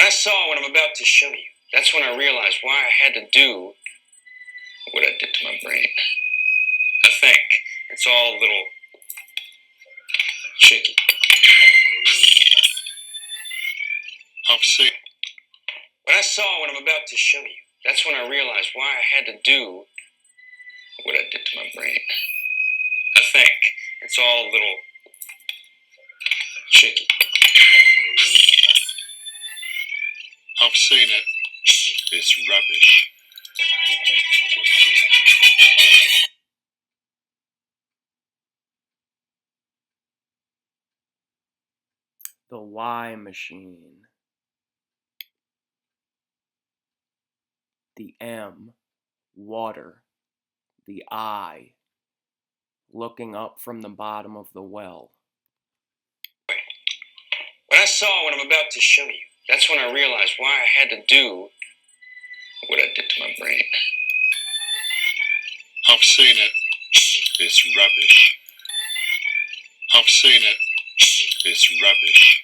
When I saw what I'm about to show you, that's when I realized why I had to do what I did to my brain. I think it's all a little tricky. I've seen. When I saw what I'm about to show you, that's when I realized why I had to do what I did to my brain. I think it's all a little tricky. I've seen it. It's rubbish. The Y machine. The M, water. The I, looking up from the bottom of the well. When I saw what I'm about to show you, that's when I realized why I had to do what I did to my brain. I've seen it. It's rubbish. I've seen it. It's rubbish.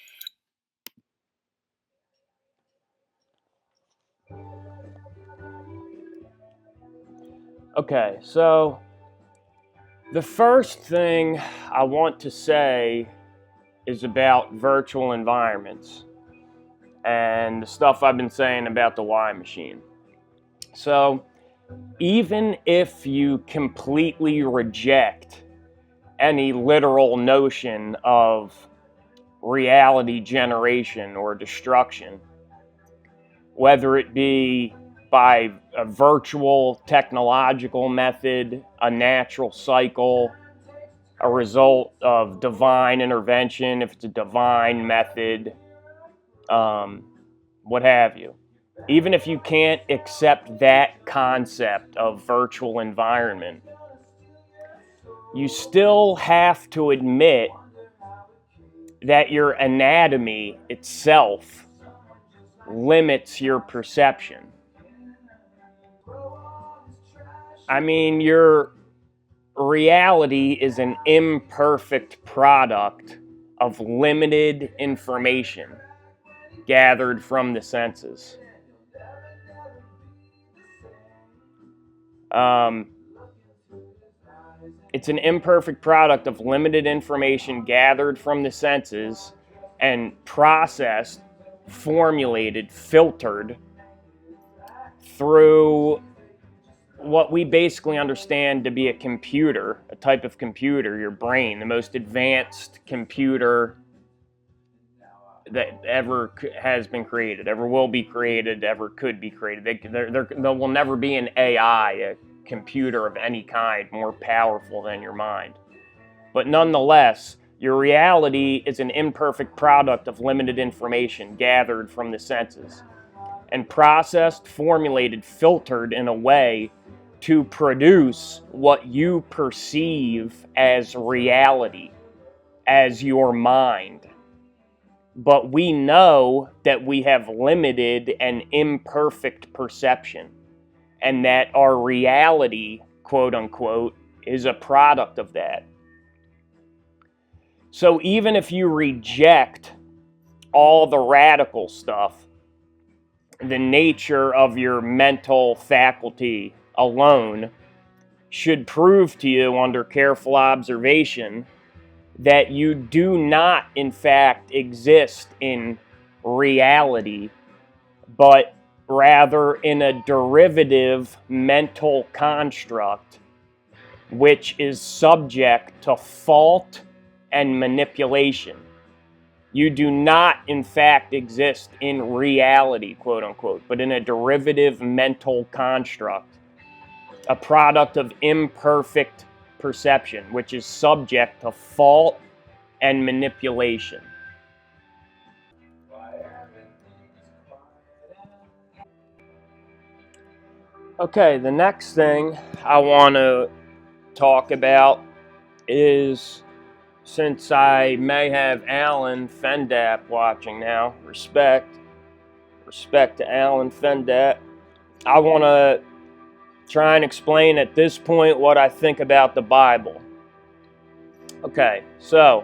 Okay, so the first thing I want to say is about virtual environments and the stuff I've been saying about the Y machine. So even if you completely reject any literal notion of reality generation or destruction, whether it be by a virtual technological method, a natural cycle, a result of divine intervention, if it's a divine method, what have you. Even if you can't accept that concept of virtual environment, you still have to admit that your anatomy itself limits your perception. I mean, your reality is an imperfect product of limited information gathered from the senses. It's an imperfect product of limited information gathered from the senses and processed, formulated, filtered through what we basically understand to be a computer, a type of computer, your brain, the most advanced computer that ever has been created, ever will be created, ever could be created. There will never be an AI, a computer of any kind, more powerful than your mind. But nonetheless, your reality is an imperfect product of limited information gathered from the senses and processed, formulated, filtered in a way to produce what you perceive as reality, as your mind. But we know that we have limited and imperfect perception, and that our reality, quote unquote, is a product of that. So even if you reject all the radical stuff, the nature of your mental faculty alone should prove to you under careful observation that you do not, in fact, exist in reality, but rather in a derivative mental construct which is subject to fault and manipulation. You do not, in fact, exist in reality, quote unquote, but in a derivative mental construct, a product of imperfect perception, which is subject to fault and manipulation. Okay, the next thing I want to talk about is, since I may have Alan Fendap watching now, respect to Alan Fendap, I want to try and explain at this point what I think about the Bible. Okay, so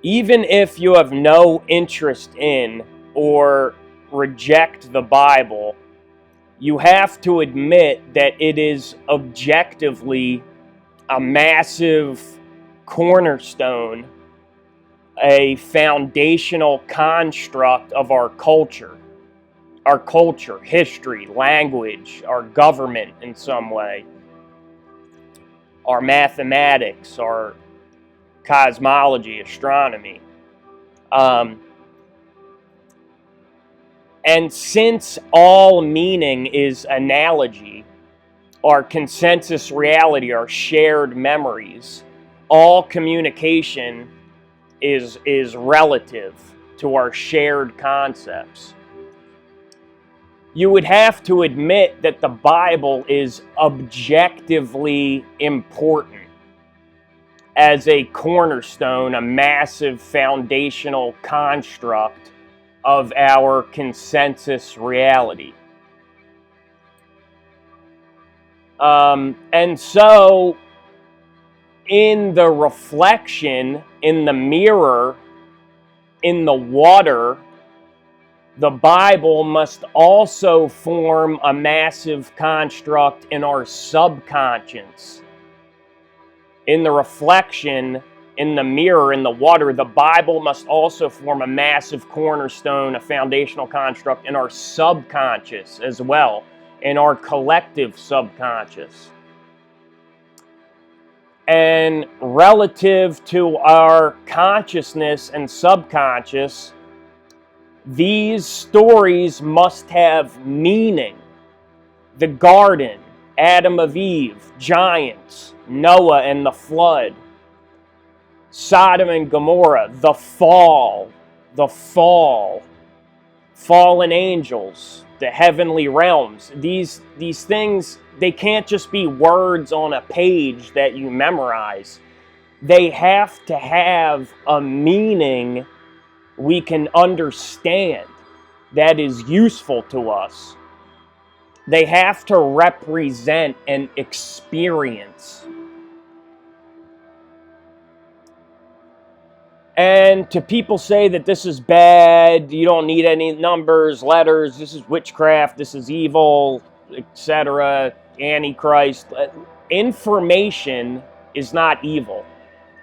even if you have no interest in or reject the Bible, you have to admit that it is objectively a massive cornerstone, a foundational construct of our culture, history, language, our government in some way, our mathematics, our cosmology, astronomy. And since all meaning is analogy, our consensus reality, our shared memories, all communication is relative to our shared concepts. You would have to admit that the Bible is objectively important as a cornerstone, a massive foundational construct of our consensus reality. And so, in the reflection, in the mirror, in the water, the Bible must also form a massive construct in our subconscious. In the reflection, in the mirror, in the water, the Bible must also form a massive cornerstone, a foundational construct in our subconscious as well, in our collective subconscious. And relative to our consciousness and subconscious, these stories must have meaning. The garden, Adam of Eve, giants, Noah and the flood, Sodom and Gomorrah, the fall, fallen angels, the heavenly realms. These things, they can't just be words on a page that you memorize. They have to have a meaning we can understand that is useful to us. They have to represent an experience. And to people say that this is bad, you don't need any numbers, letters, this is witchcraft, this is evil, etc., Antichrist. Information is not evil.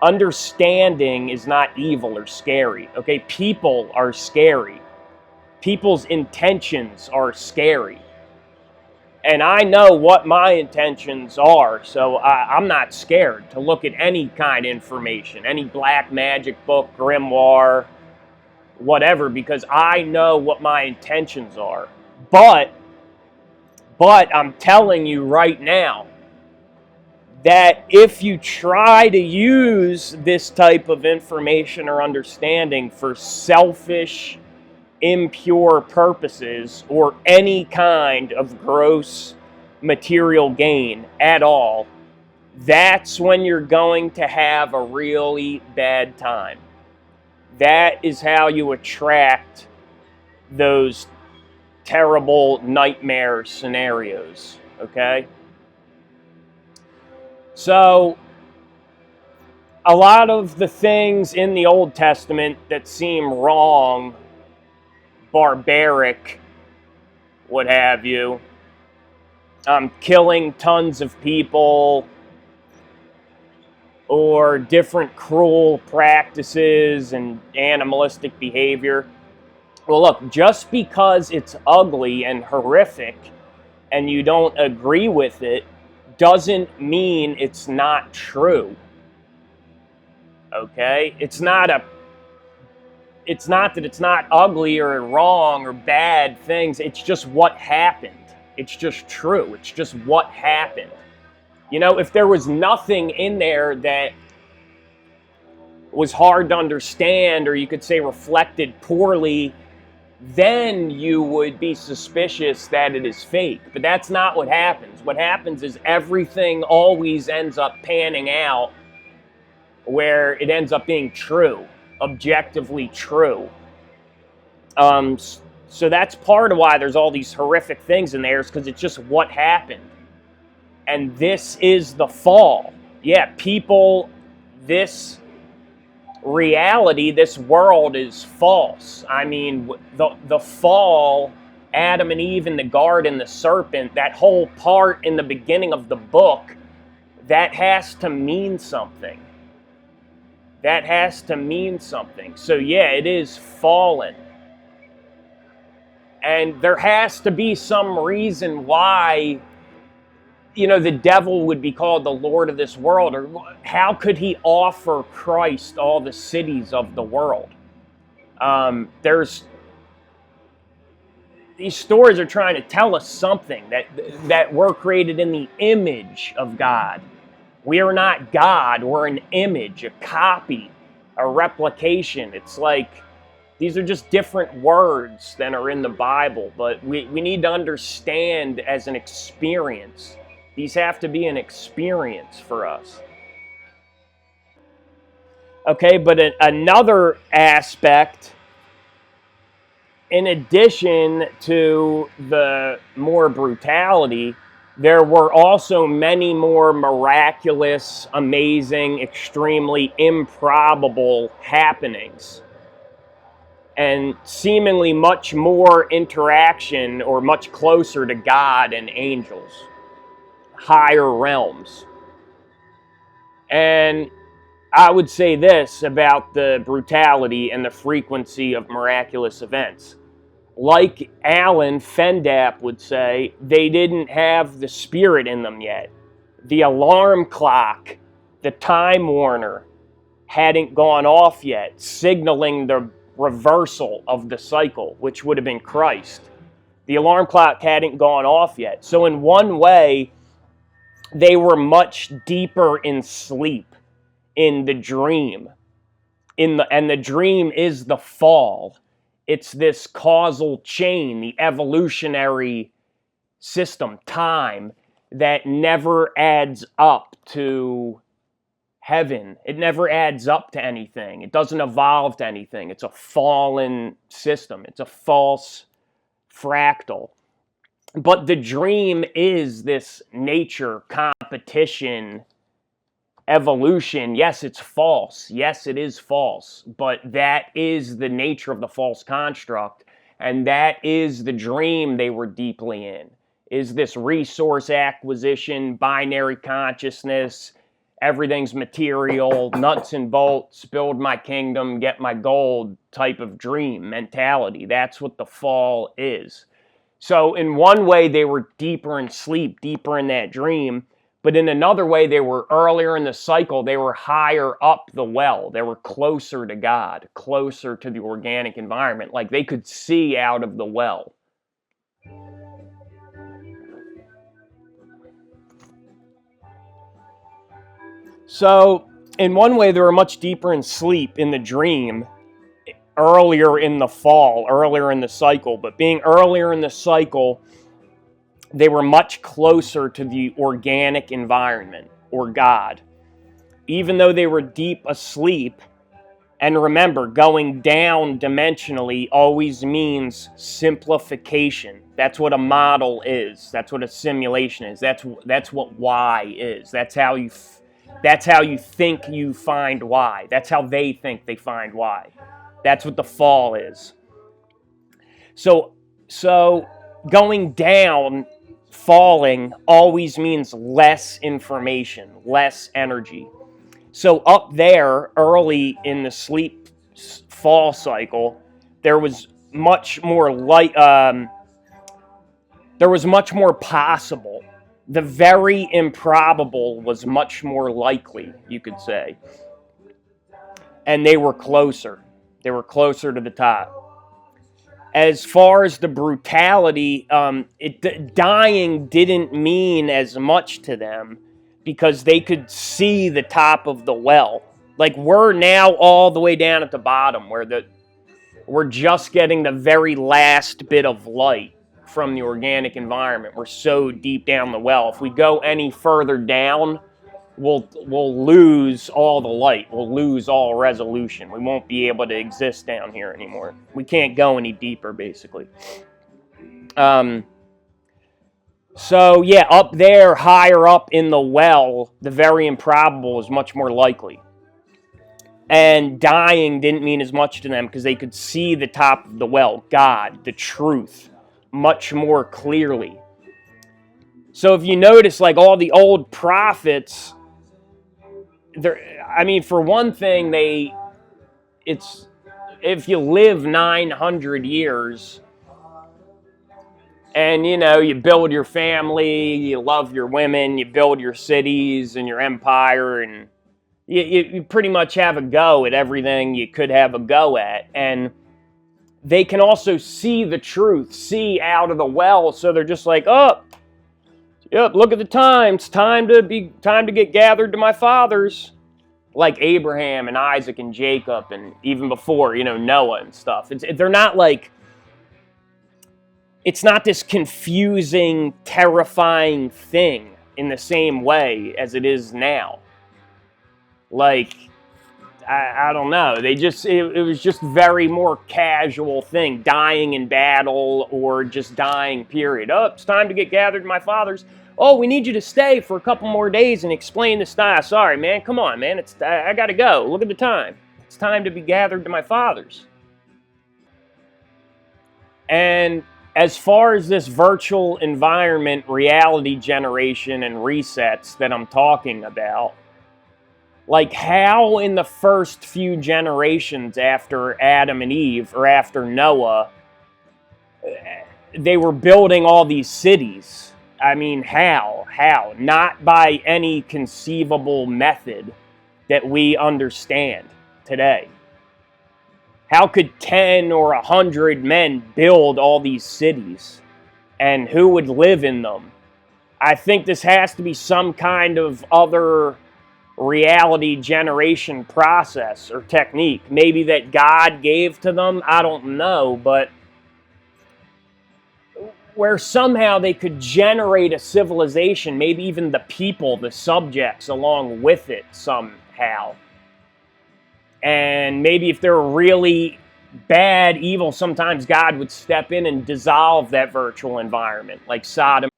Understanding is not evil or scary. Okay, people are scary. People's intentions are scary. And I know what my intentions are, so I'm not scared to look at any kind of information, any black magic book, grimoire, whatever, because I know what my intentions are. But I'm telling you right now that if you try to use this type of information or understanding for selfish, impure purposes or any kind of gross material gain at all, that's when you're going to have a really bad time. That is how you attract those terrible nightmare scenarios, okay? So, a lot of the things in the Old Testament that seem wrong, barbaric, what have you, killing tons of people, or different cruel practices and animalistic behavior. Well, look, just because it's ugly and horrific and you don't agree with it doesn't mean it's not true. Okay? It's not that it's not ugly or wrong or bad things. It's just what happened. It's just true. It's just what happened. You know, if there was nothing in there that was hard to understand, or you could say reflected poorly, then you would be suspicious that it is fake. But that's not what happens. What happens is everything always ends up panning out where it ends up being true, objectively true. So that's part of why there's all these horrific things in there, is because it's just what happened. And this is the fall. Yeah, people, this reality, this world is false. I mean, the fall, Adam and Eve in the garden, the serpent, that whole part in the beginning of the book, that has to mean something. That has to mean something. So yeah, it is fallen. And there has to be some reason why, the devil would be called the Lord of this world. Or how could he offer Christ all the cities of the world? These stories are trying to tell us something, that we're created in the image of God. We are not God, we're an image, a copy, a replication. It's like, these are just different words than are in the Bible, but we need to understand as an experience. These have to be an experience for us. Okay, but another aspect, in addition to the more brutality, there were also many more miraculous, amazing, extremely improbable happenings. And seemingly much more interaction, or much closer to God and angels, higher realms. And I would say this about the brutality and the frequency of miraculous events. Like Alan Fendap would say, they didn't have the spirit in them yet. The alarm clock, the time warner, hadn't gone off yet, signaling the reversal of the cycle, which would have been Christ. The alarm clock hadn't gone off yet. So in one way, they were much deeper in sleep, in the dream. And the dream is the fall. It's this causal chain, the evolutionary system, time, that never adds up to heaven. It never adds up to anything. It doesn't evolve to anything. It's a fallen system. It's a false fractal. But the dream is this nature, competition, evolution. Yes, it's false. Yes, it is false. But that is the nature of the false construct. And that is the dream they were deeply in. Is this resource acquisition, binary consciousness, everything's material, nuts and bolts, build my kingdom, get my gold type of dream mentality. That's what the fall is. So in one way, they were deeper in sleep, deeper in that dream. But in another way, they were earlier in the cycle. They were higher up the well. They were closer to God, closer to the organic environment. Like they could see out of the well. So, in one way, they were much deeper in sleep, in the dream, earlier in the fall, earlier in the cycle. But being earlier in the cycle, they were much closer to the organic environment, or God. Even though they were deep asleep, and remember, going down dimensionally always means simplification. That's what a model is. That's what a simulation is. That's what Y is. That's how you think you find Y. That's how they think they find Y. That's what the fall is. So going down, falling, always means less information, less energy. So up there, early in the sleep fall cycle, there was much more there was much more possible. The very improbable was much more likely, you could say. And they were closer. They were closer to the top. As far as the brutality, dying didn't mean as much to them because they could see the top of the well. Like we're now all the way down at the bottom where we're just getting the very last bit of light from the organic environment. We're so deep down the well. If we go any further down, we'll lose all the light. We'll lose all resolution. We won't be able to exist down here anymore. We can't go any deeper, basically. So yeah, up there, higher up in the well, the very improbable is much more likely. And dying didn't mean as much to them because they could see the top of the well, God, the truth, much more clearly. So if you notice, like all the old prophets, I mean, for one thing, if you live 900 years and, you build your family, you love your women, you build your cities and your empire, and you pretty much have a go at everything you could have a go at. And they can also see the truth, see out of the well, so they're just like, oh, yep, look at the time. It's time to get gathered to my fathers. Like Abraham and Isaac and Jacob, and even before, Noah and stuff. They're not like, it's not this confusing, terrifying thing in the same way as it is now. Like, I don't know. It was just very more casual thing, dying in battle or just dying, period. Oh, it's time to get gathered to my fathers. Oh, we need you to stay for a couple more days and explain this. Sorry, man. Come on, man. I got to go. Look at the time. It's time to be gathered to my fathers. And as far as this virtual environment, reality generation, and resets that I'm talking about, like how in the first few generations after Adam and Eve, or after Noah, they were building all these cities. I mean, how? Not by any conceivable method that we understand today. How could 10 or 100 men build all these cities? And who would live in them? I think this has to be some kind of other reality generation process or technique. Maybe that God gave to them, I don't know, but where somehow they could generate a civilization, maybe even the people, the subjects along with it somehow. And maybe if they're really bad, evil, sometimes God would step in and dissolve that virtual environment, like Sodom.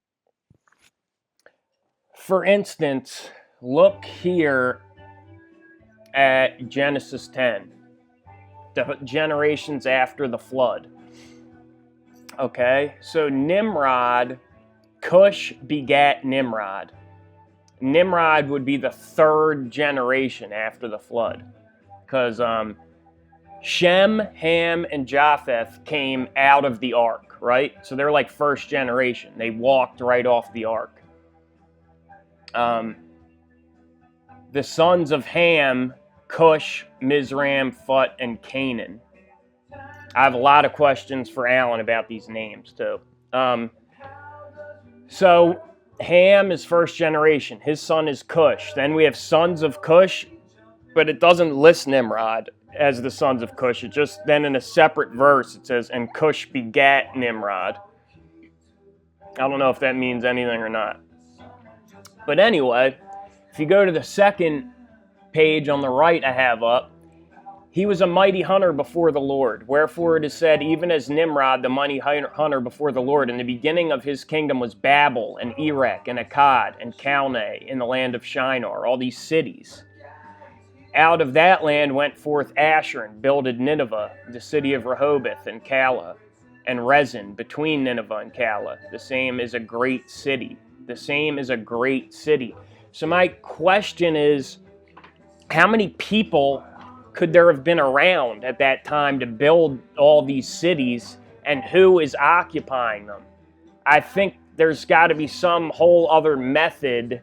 For instance, look here at Genesis 10, the generations after the flood. Okay, so Nimrod, Cush begat Nimrod. Nimrod would be the third generation after the flood, because Shem, Ham, and Japheth came out of the ark, right? So they're like first generation. They walked right off the ark. The sons of Ham, Cush, Mizraim, Phut, and Canaan. I have a lot of questions for Alan about these names, too. So Ham is first generation. His son is Cush. Then we have sons of Cush, but it doesn't list Nimrod as the sons of Cush. It just, then in a separate verse, it says, and Cush begat Nimrod. I don't know if that means anything or not. But anyway, if you go to the second page on the right I have up, he was a mighty hunter before the Lord. Wherefore it is said, even as Nimrod, the mighty hunter before the Lord, in the beginning of his kingdom was Babel, and Erech, and Akkad, and Calneh, in the land of Shinar, all these cities. Out of that land went forth Asher, and builded Nineveh, the city of Rehoboth, and Calah, and Rezin, between Nineveh and Calah. The same is a great city. The same is a great city. So my question is, how many people could there have been around at that time to build all these cities, and who is occupying them? I think there's got to be some whole other method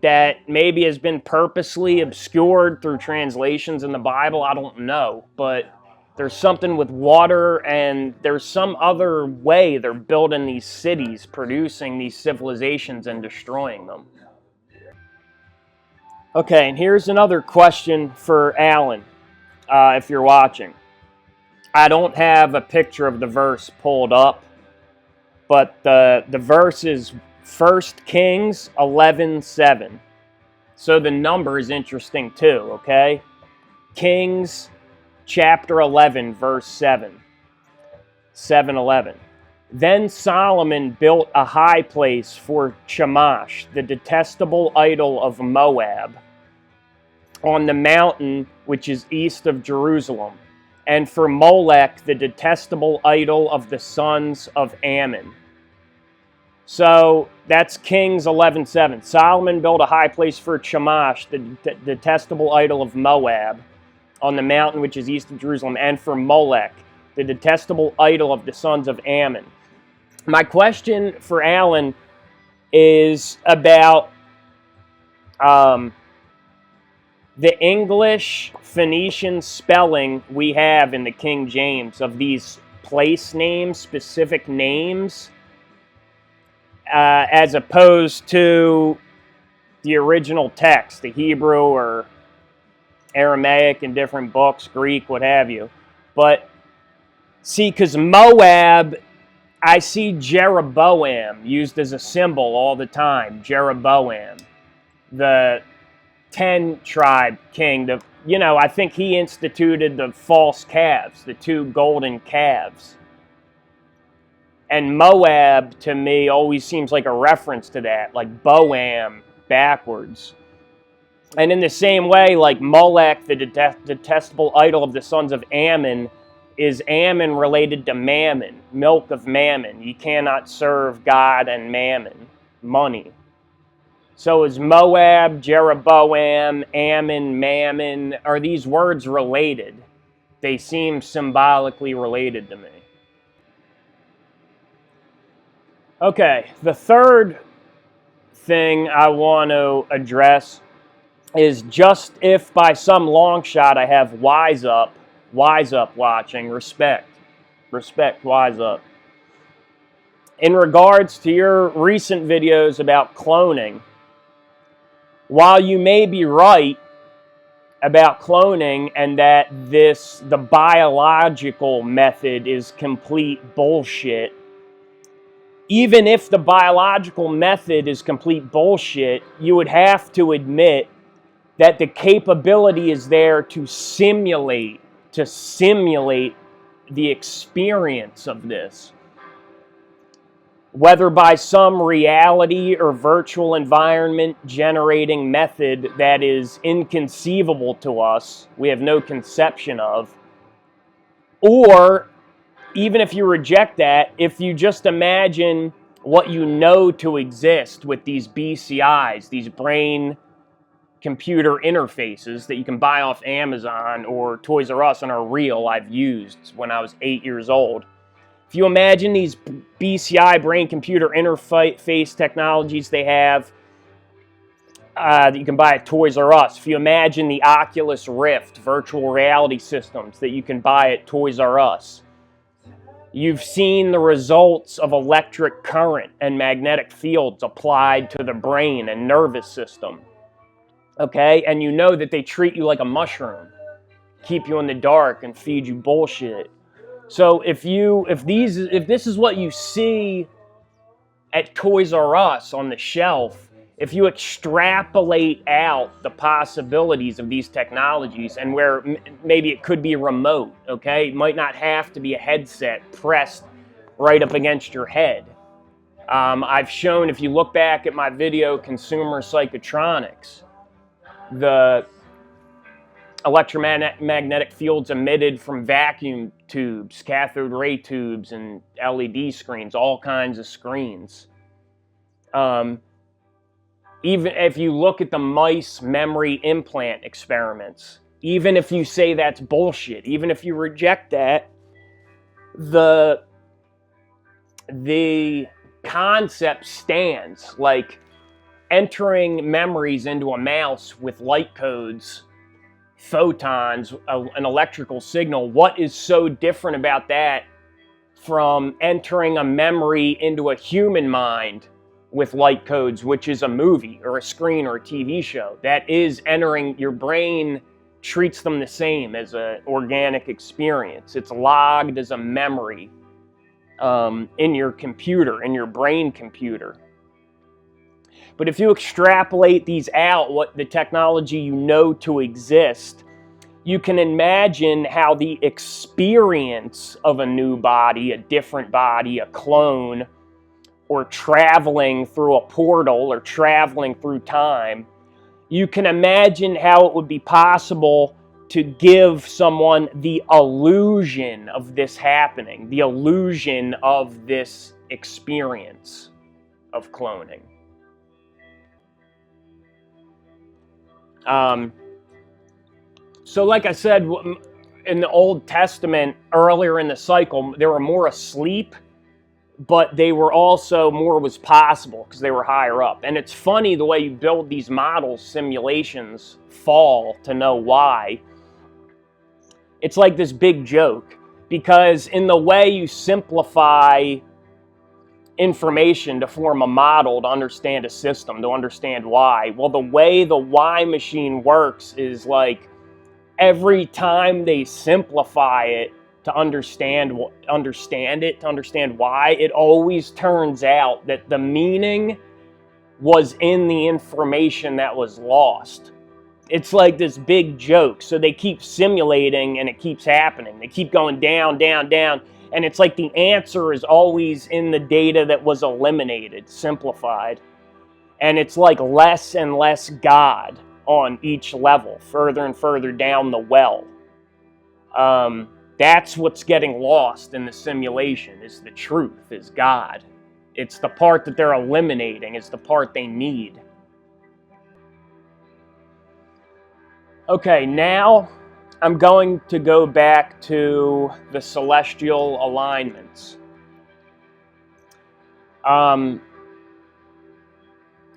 that maybe has been purposely obscured through translations in the Bible. I don't know, but there's something with water, and there's some other way they're building these cities, producing these civilizations and destroying them. Okay, and here's another question for Alan, if you're watching. I don't have a picture of the verse pulled up, but the verse is 1 Kings 11:7. So the number is interesting too, okay? Kings chapter 11, verse 7. 7:11. Then Solomon built a high place for Chemosh, the detestable idol of Moab, on the mountain which is east of Jerusalem, and for Molech, the detestable idol of the sons of Ammon. So that's Kings 11:7. Solomon built a high place for Chemosh, the detestable idol of Moab, on the mountain which is east of Jerusalem, and for Molech, the detestable idol of the sons of Ammon. My question for Alan is about the English Phoenician spelling we have in the King James of these place names, specific names, as opposed to the original text, the Hebrew or Aramaic in different books, Greek, what have you. But see, because Moab, I see Jeroboam used as a symbol all the time. Jeroboam, the 10 tribe king. I think he instituted the false calves, the 2 golden calves. And Moab, to me, always seems like a reference to that, like Boam backwards. And in the same way, like Molech, the detestable idol of the sons of Ammon, is Ammon related to Mammon, milk of Mammon. You cannot serve God and Mammon, money. So is Moab, Jeroboam, Ammon, Mammon, are these words related? They seem symbolically related to me. Okay, the third thing I want to address is just if by some long shot I have Wise Up watching, respect, Wise Up. In regards to your recent videos about cloning, while you may be right about cloning and that the biological method is complete bullshit, even if the biological method is complete bullshit, you would have to admit that the capability is there to simulate the experience of this. Whether by some reality or virtual environment generating method that is inconceivable to us, we have no conception of, or even if you reject that, if you just imagine what you know to exist with these BCIs, these brain computer interfaces that you can buy off Amazon or Toys R Us and are real, I've used when I was 8 years old. If you imagine these BCI brain computer interface technologies they have that you can buy at Toys R Us, if you imagine the Oculus Rift virtual reality systems that you can buy at Toys R Us, you've seen the results of electric current and magnetic fields applied to the brain and nervous system. Okay? And you know that they treat you like a mushroom, keep you in the dark and feed you bullshit. So if this is what you see at Toys R Us on the shelf, if you extrapolate out the possibilities of these technologies and where maybe it could be remote, okay? It might not have to be a headset pressed right up against your head. I've shown, if you look back at my video, Consumer Psychotronics, the electromagnetic fields emitted from vacuum tubes, cathode ray tubes, and LED screens, all kinds of screens. Even if you look at the mice memory implant experiments, even if you say that's bullshit, even if you reject that, the concept stands. Like entering memories into a mouse with light codes, photons, an electrical signal. What is so different about that from entering a memory into a human mind with light codes, which is a movie or a screen or a TV show? That is entering your brain, treats them the same as an organic experience. It's logged as a memory in your computer, in your brain computer. But if you extrapolate these out, what the technology you know to exist, you can imagine how the experience of a new body, a different body, a clone, or traveling through a portal or traveling through time you can imagine how it would be possible to give someone the illusion of this happening, the illusion of this experience of cloning. So like I said, in the Old Testament, earlier in the cycle, they were more asleep, but they were also more was possible because they were higher up. And it's funny the way you build these models, simulations fall to know why. It's like this big joke, because in the way you simplify information to form a model to understand a system, to understand why, well, the way the why machine works is like every time they simplify it to understand why, it always turns out that the meaning was in the information that was lost. It's like this big joke. So they keep simulating and it keeps happening. They keep going down, down, down. And it's like the answer is always in the data that was eliminated, simplified. And it's like less and less God on each level, further and further down the well. That's what's getting lost in the simulation, is the truth, is God. It's the part that they're eliminating, it's the part they need. Okay, now I'm going to go back to the celestial alignments.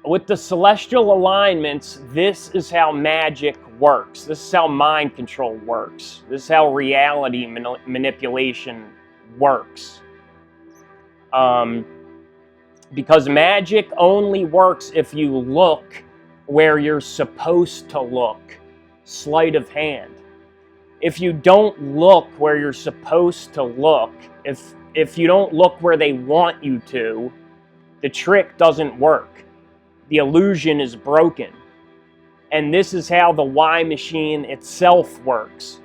With the celestial alignments, this is how magic works. This is how mind control works. This is how reality manipulation works. Because magic only works if you look where you're supposed to look. Sleight of hand. If you don't look where you're supposed to look, if you don't look where they want you to, the trick doesn't work. The illusion is broken. And this is how the why machine itself works.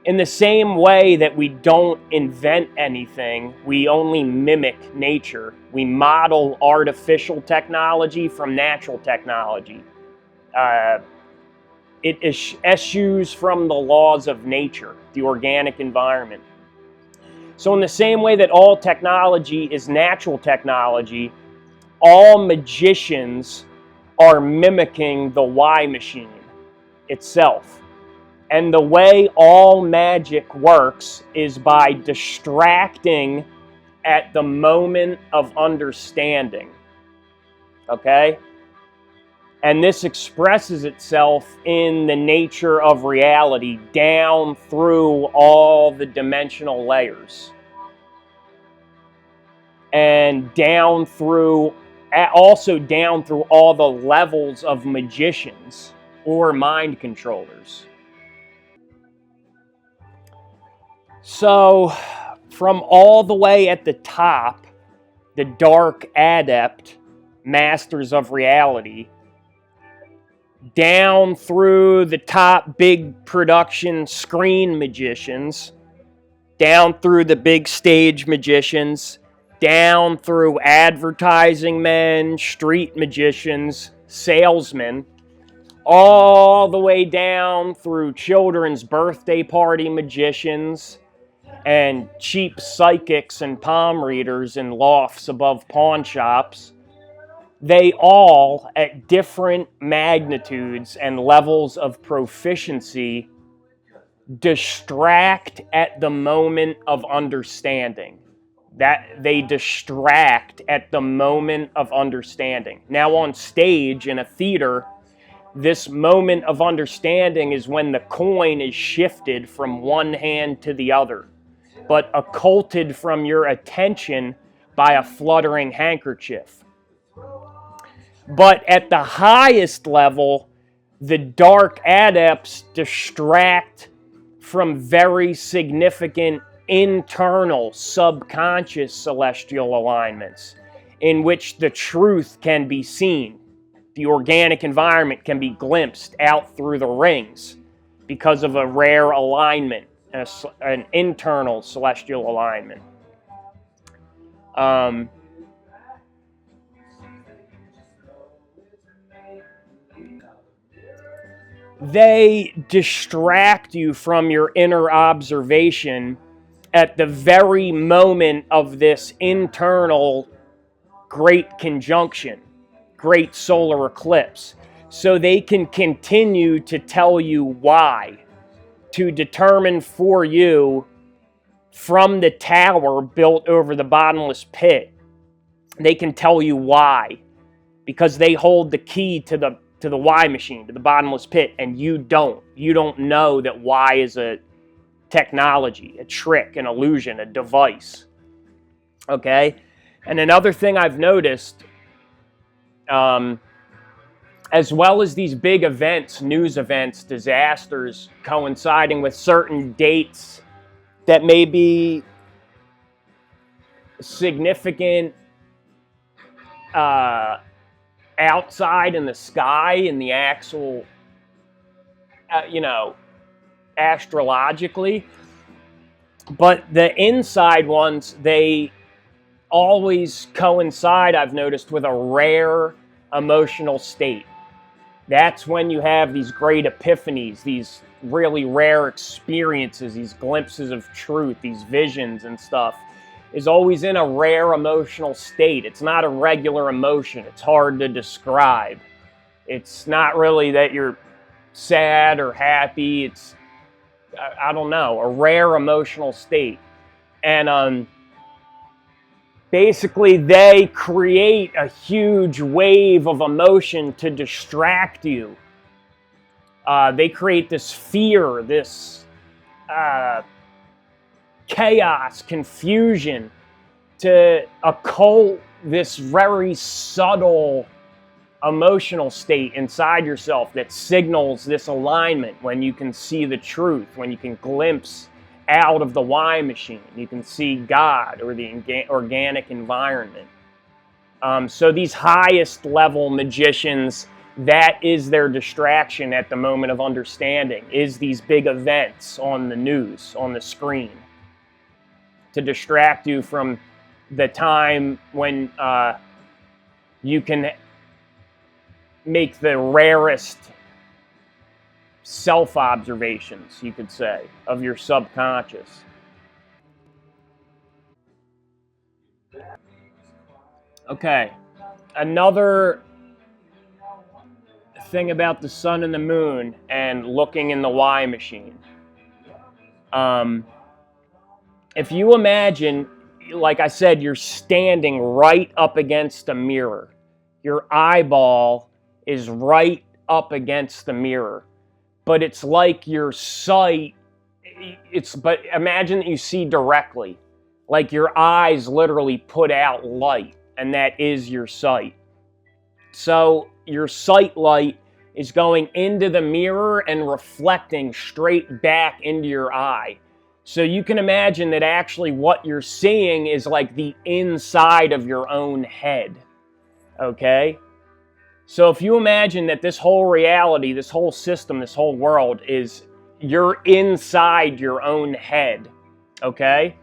In the same way that we don't invent anything, we only mimic nature. We model artificial technology from natural technology. It eschews from the laws of nature, the organic environment. So in the same way that all technology is natural technology, all magicians are mimicking the why machine itself. And the way all magic works is by distracting at the moment of understanding. Okay? And this expresses itself in the nature of reality down through all the dimensional layers. And also down through all the levels of magicians or mind controllers. So, from all the way at the top, the dark adept, masters of reality, down through the top big production screen magicians, down through the big stage magicians, down through advertising men, street magicians, salesmen, all the way down through children's birthday party magicians and cheap psychics and palm readers in lofts above pawn shops. They all, at different magnitudes and levels of proficiency, distract at the moment of understanding. That they distract at the moment of understanding. Now on stage in a theater, this moment of understanding is when the coin is shifted from one hand to the other, but occulted from your attention by a fluttering handkerchief. But at the highest level, the dark adepts distract from very significant internal subconscious celestial alignments in which the truth can be seen. The organic environment can be glimpsed out through the rings because of a rare alignment, an internal celestial alignment. they distract you from your inner observation at the very moment of this internal great conjunction, great solar eclipse, so they can continue to tell you why, to determine for you from the tower built over the bottomless pit. They can tell you why, because they hold the key to the Y machine, to the bottomless pit, and you don't. You don't know that Y is a technology, a trick, an illusion, a device. Okay? And another thing I've noticed, as well as these big events, news events, disasters coinciding with certain dates that may be significant outside in the sky, in the actual, astrologically. But the inside ones, they always coincide, I've noticed, with a rare emotional state. That's when you have these great epiphanies, these really rare experiences, these glimpses of truth, these visions and stuff, is always in a rare emotional state. It's not a regular emotion. It's hard to describe. It's not really that you're sad or happy. It's, I don't know, a rare emotional state. And basically they create a huge wave of emotion to distract you. They create this fear, this chaos, confusion, to occult this very subtle emotional state inside yourself that signals this alignment when you can see the truth, when you can glimpse out of the Y machine. You can see God or the organic environment. So these highest level magicians, that is their distraction at the moment of understanding, is these big events on the news, on the screen, to distract you from the time when you can make the rarest self-observations, you could say, of your subconscious. Okay, another thing about the sun and the moon and looking in the Y machine. If you imagine, like I said, you're standing right up against a mirror. Your eyeball is right up against the mirror. But it's like your sight, but imagine that you see directly. Like your eyes literally put out light, and that is your sight. So your sight light is going into the mirror and reflecting straight back into your eye. So you can imagine that actually what you're seeing is like the inside of your own head. Okay? So if you imagine that this whole reality, this whole system, this whole world is you're inside your own head. Okay?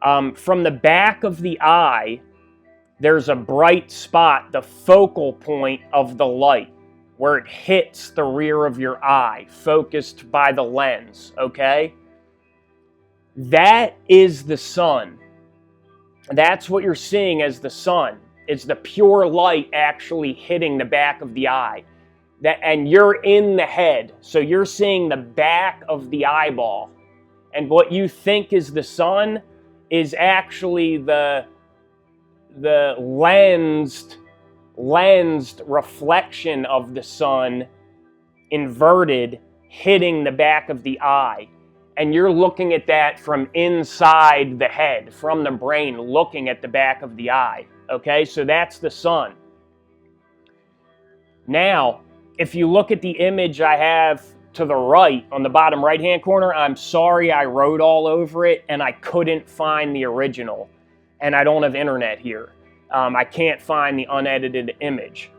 From the back of the eye, there's a bright spot, the focal point of the light, where it hits the rear of your eye, focused by the lens, okay? That is the sun. That's what you're seeing as the sun. It's the pure light actually hitting the back of the eye. And you're in the head, so you're seeing the back of the eyeball. And what you think is the sun is actually the lensed reflection of the sun, inverted, hitting the back of the eye. And you're looking at that from inside the head, from the brain, looking at the back of the eye. Okay, so that's the sun. Now, if you look at the image I have to the right, on the bottom right-hand corner, I'm sorry I wrote all over it and I couldn't find the original. And I don't have internet here. I can't find the unedited image.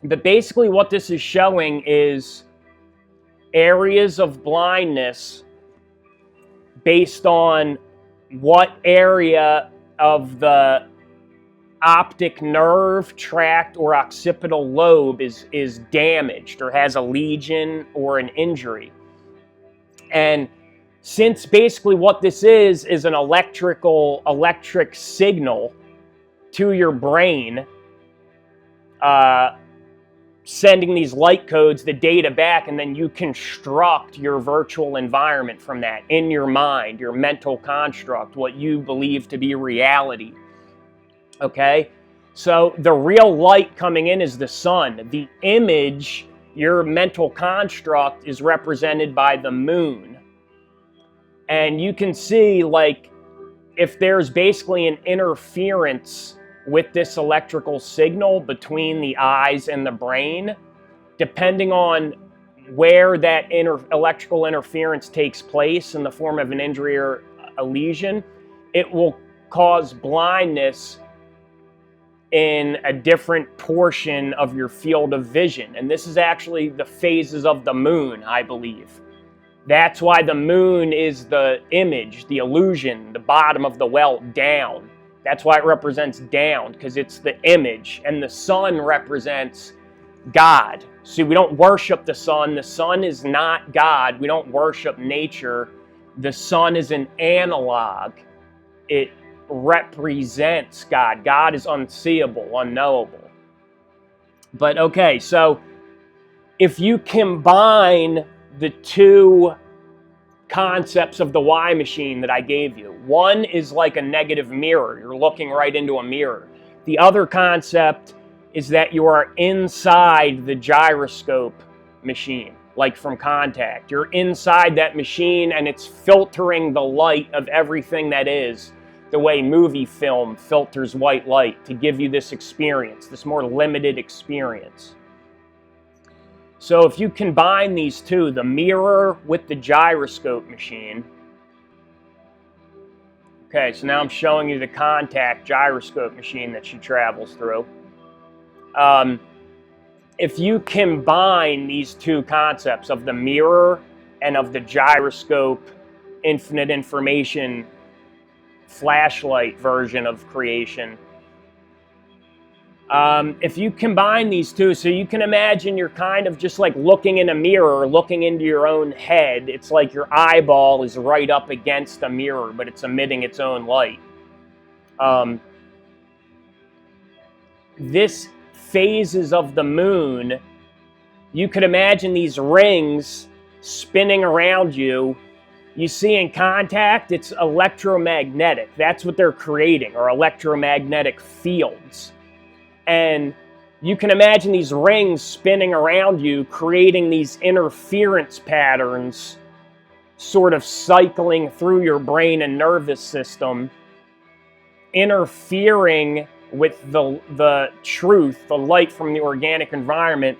But basically what this is showing is areas of blindness based on what area of the optic nerve, tract, or occipital lobe is damaged or has a lesion or an injury. And since basically what this is an electric signal to your brain, sending these light codes, the data back, and then you construct your virtual environment from that in your mind, your mental construct, what you believe to be reality. Okay? So the real light coming in is the sun. The image, your mental construct, is represented by the moon. And you can see, like, if there's basically an interference with this electrical signal between the eyes and the brain, depending on where that electrical interference takes place in the form of an injury or a lesion, it will cause blindness in a different portion of your field of vision. And this is actually the phases of the moon, I believe. That's why the moon is the image, the illusion, the bottom of the well, down. That's why it represents down, because it's the image. And the sun represents God. See, we don't worship the sun. The sun is not God. We don't worship nature. The sun is an analog. It represents God. God is unseeable, unknowable. But okay, so if you combine the two concepts of the Y machine that I gave you. One is like a negative mirror. You're looking right into a mirror. The other concept is that you are inside the gyroscope machine, like from Contact. You're inside that machine and it's filtering the light of everything that is, the way movie film filters white light to give you this experience, this more limited experience. So if you combine these two, the mirror with the gyroscope machine. Okay, so now I'm showing you the Contact gyroscope machine that she travels through. If you combine these two concepts of the mirror and of the gyroscope infinite information flashlight version of creation, if you combine these two, so you can imagine you're kind of just like looking in a mirror, looking into your own head. It's like your eyeball is right up against a mirror, but it's emitting its own light. This phases of the moon, you could imagine these rings spinning around you. You see in Contact, it's electromagnetic. That's what they're creating, or electromagnetic fields. And you can imagine these rings spinning around you, creating these interference patterns, sort of cycling through your brain and nervous system, interfering with the truth, the light from the organic environment,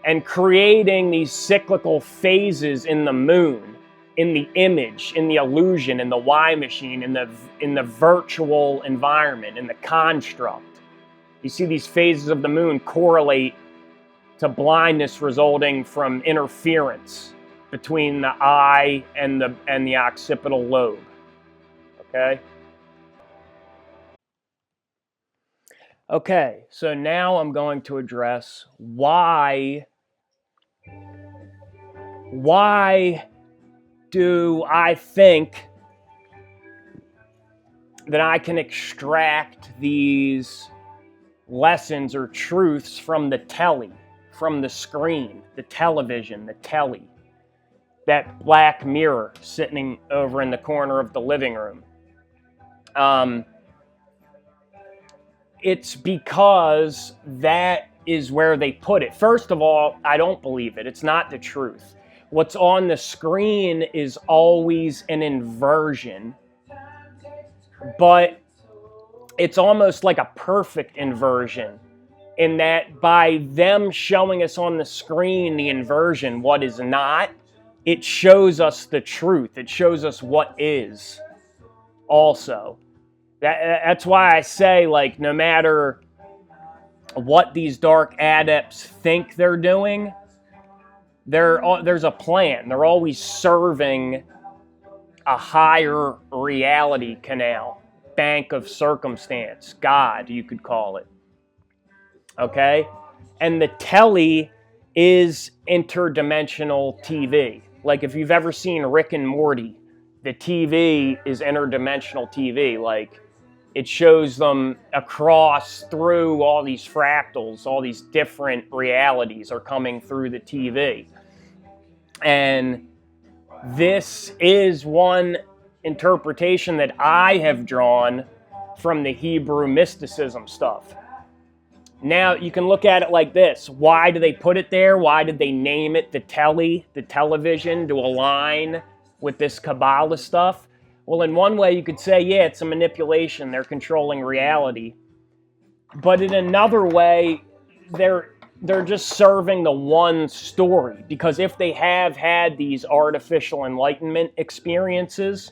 and creating these cyclical phases in the moon, in the image, in the illusion, in the Y machine, in the virtual environment, in the construct. You see these phases of the moon correlate to blindness resulting from interference between the eye and the occipital lobe. Okay? Okay, so now I'm going to address why do I think that I can extract these lessons or truths from the Teli, from the screen, the television, the Teli, that black mirror sitting over in the corner of the living room. It's because that is where they put it. First of all, I don't believe it. It's not the truth. What's on the screen is always an inversion, but it's almost like a perfect inversion, in that by them showing us on the screen the inversion, what is not, it shows us the truth. It shows us what is also. That's why I say, like, no matter what these dark adepts think they're doing, there's a plan. They're always serving a higher reality canal. bank of circumstance, God, you could call it. Okay? And the tele is interdimensional TV. Like if you've ever seen Rick and Morty, the TV is interdimensional TV. Like it shows them across through all these fractals, all these different realities are coming through the TV. And this is one interpretation that I have drawn from the Hebrew mysticism stuff. Now, you can look at it like this. Why do they put it there? Why did they name it the tele, the television, to align with this Kabbalah stuff? Well, in one way, you could say, yeah, it's a manipulation. They're controlling reality. But in another way, they're just serving the one story. Because if they have had these artificial enlightenment experiences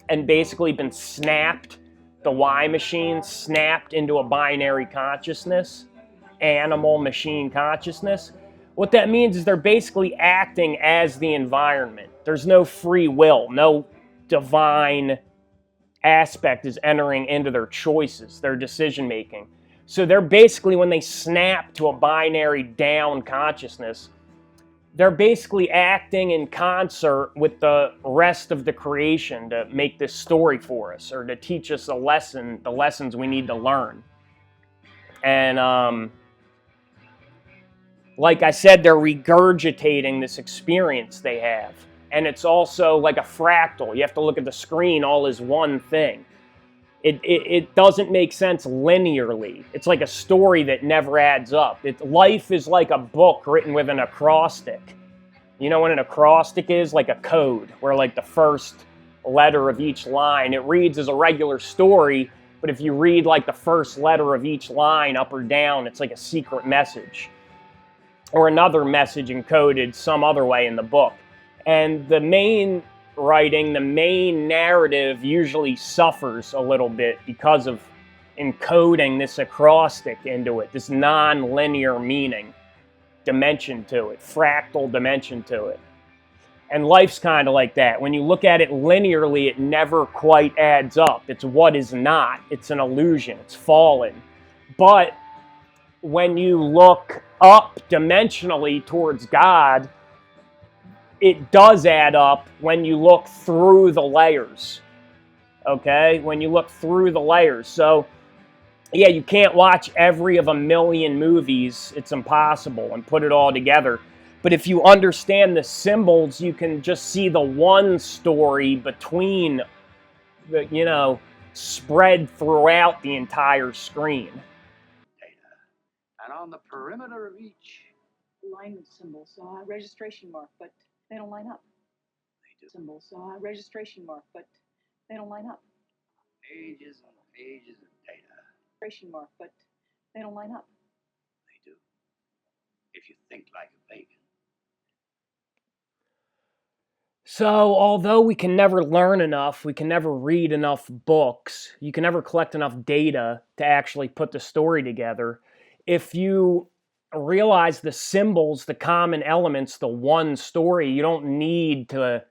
and basically been snapped, the Y machine snapped into a binary consciousness, animal machine consciousness, what that means is they're basically acting as the environment. There's no free will, no divine aspect is entering into their choices, their decision making. So they're basically, when they snap to a binary down consciousness, they're basically acting in concert with the rest of the creation to make this story for us, or to teach us a lesson, the lessons we need to learn. And like I said, they're regurgitating this experience they have. And it's also like a fractal. You have to look at the screen all as one thing. It doesn't make sense linearly. It's like a story that never adds up. Life is like a book written with an acrostic. You know what an acrostic is? Like a code, where like the first letter of each line, it reads as a regular story, but if you read like the first letter of each line up or down, it's like a secret message. Or another message encoded some other way in the book. And the main writing, the main narrative usually suffers a little bit because of encoding this acrostic into it, this non-linear meaning, dimension to it, fractal dimension to it. And life's kind of like that. When you look at it linearly, it never quite adds up. It's what is not. It's an illusion. It's fallen. But when you look up dimensionally towards God, it does add up when you look through the layers, okay? When you look through the layers. So, yeah, you can't watch every of a million movies. It's impossible, and put it all together. But if you understand the symbols, you can just see the one story between, the, spread throughout the entire screen. And on the perimeter of each alignment symbols, registration mark, but they don't line up. They do. Symbols, registration mark, but they don't line up. Pages and pages of data. Registration mark, but they don't line up. They do. If you think like a pagan. So, although we can never learn enough, we can never read enough books, you can never collect enough data to actually put the story together, if you realize the symbols, the common elements, the one story, you don't need to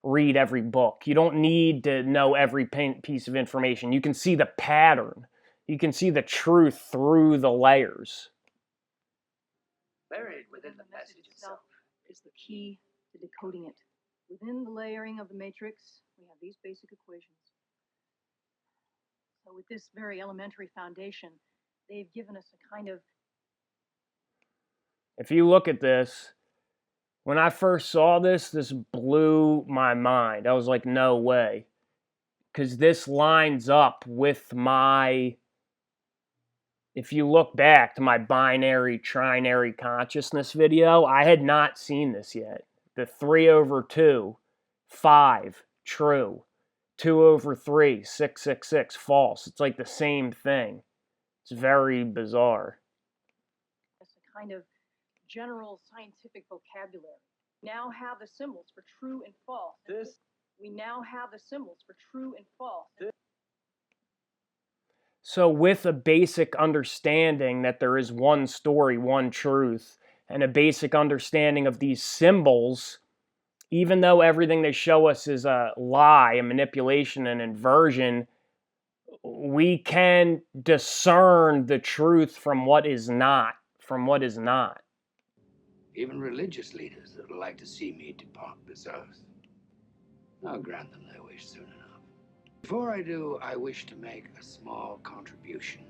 read every book. You don't need to know every piece of information. You can see the pattern. You can see the truth through the layers. Buried within the message itself is the key to decoding it. Within the layering of the matrix, we have these basic equations. So with this very elementary foundation, they've given us a kind of... If you look at this, when I first saw this blew my mind. I was like, no way. Because this lines up with my... If you look back to my binary, trinary consciousness video, I had not seen this yet. The 3/2, 5, true. 2/3, 666, false. It's like the same thing. It's very bizarre. It's a kind of general scientific vocabulary. Now have the symbols for true and false. We now have the symbols for true and false. So with a basic understanding that there is one story, one truth, and a basic understanding of these symbols, even though everything they show us is a lie, a manipulation, an inversion, we can discern the truth from what is not, Even religious leaders that would like to see me depart this earth. I'll grant them their wish soon enough. Before I do, I wish to make a small contribution,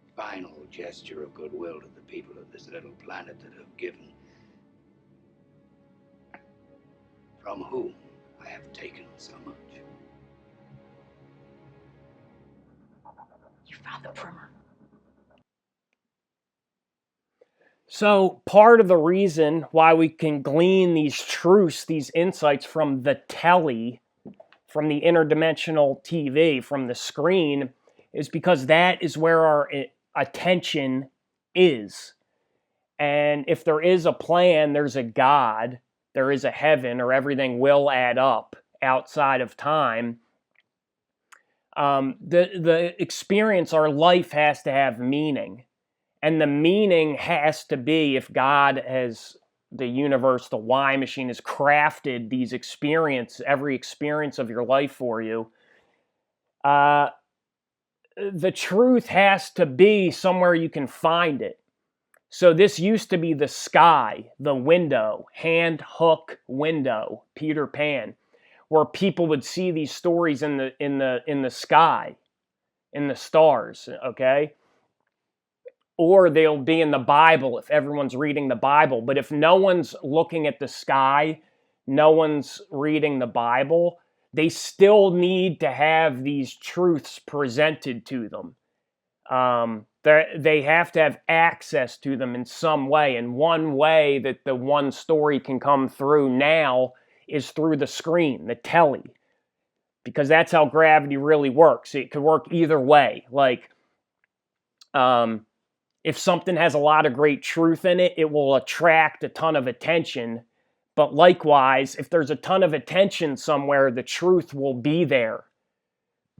a final gesture of goodwill to the people of this little planet that have given, from whom I have taken so much. You found the primer. So part of the reason why we can glean these truths, these insights from the tele, from the interdimensional TV, from the screen, is because that is where our attention is. And if there is a plan, there's a God, there is a heaven, or everything will add up outside of time. The experience, our life has to have meaning. And the meaning has to be, if God has, the universe, the Y machine, has crafted these experiences, every experience of your life for you, the truth has to be somewhere you can find it. So this used to be the sky, the window, hand hook window, Peter Pan, where people would see these stories in the sky, in the stars, okay? Or they'll be in the Bible if everyone's reading the Bible. But if no one's looking at the sky, no one's reading the Bible, they still need to have these truths presented to them. They have to have access to them in some way. And one way that the one story can come through now is through the screen, the tele. Because that's how gravity really works. It could work either way. Like, if something has a lot of great truth in it, it will attract a ton of attention. But likewise, if there's a ton of attention somewhere, the truth will be there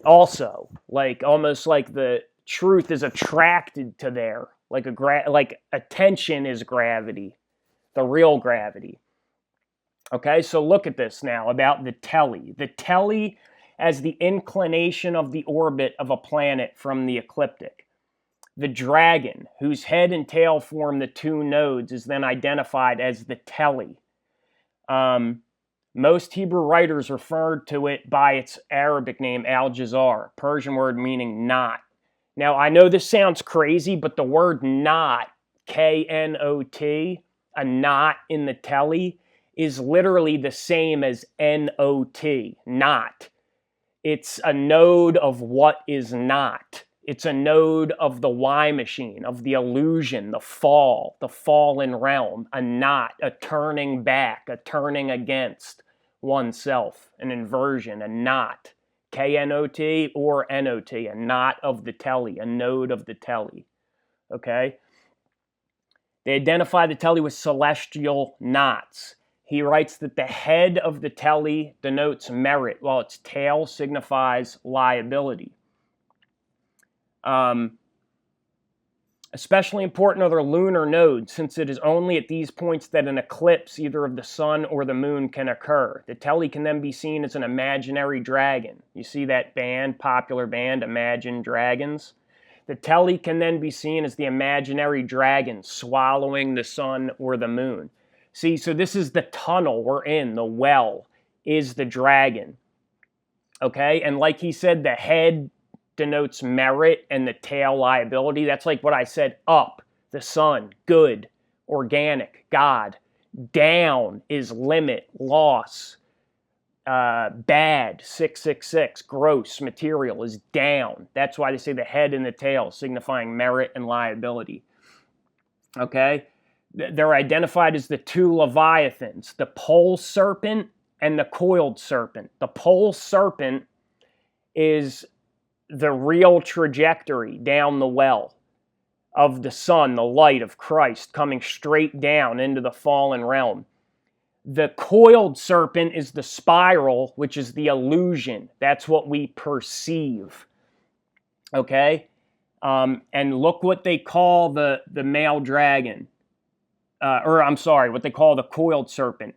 also. Like, almost like the truth is attracted to there. Like attention is gravity, the real gravity. Okay, so look at this now about the tele. The tele as the inclination of the orbit of a planet from the ecliptic. The dragon, whose head and tail form the two nodes, is then identified as the tele. Most Hebrew writers referred to it by its Arabic name, al-jazar, Persian word meaning knot. Now, I know this sounds crazy, but the word knot, K-N-O-T, a knot in the tele, is literally the same as N-O-T, knot. It's a node of what is not. It's a node of the Y machine, of the illusion, the fall, the fallen realm, a knot, a turning back, a turning against oneself, an inversion, a knot, K-N-O-T or N-O-T, a knot of the tele, a node of the tele, okay? They identify the tele with celestial knots. He writes that the head of the tele denotes merit, while its tail signifies liability. Especially important are the lunar nodes, since it is only at these points that an eclipse, either of the sun or the moon, can occur. The tele can then be seen as an imaginary dragon. You see that band, popular band, Imagine Dragons? The tele can then be seen as the imaginary dragon swallowing the sun or the moon. See, so this is the tunnel we're in, the well is the dragon. Okay, and like he said, the head denotes merit and the tail liability. That's like what I said, up, the sun, good, organic, God. Down is limit, loss, bad, 666, gross, material is down. That's why they say the head and the tail, signifying merit and liability. Okay? They're identified as the two leviathans, the pole serpent and the coiled serpent. The pole serpent is the real trajectory down the well of the sun, the light of Christ coming straight down into the fallen realm. The coiled serpent is the spiral, which is the illusion. That's what we perceive. Okay? And look what they call the male dragon. What they call the coiled serpent.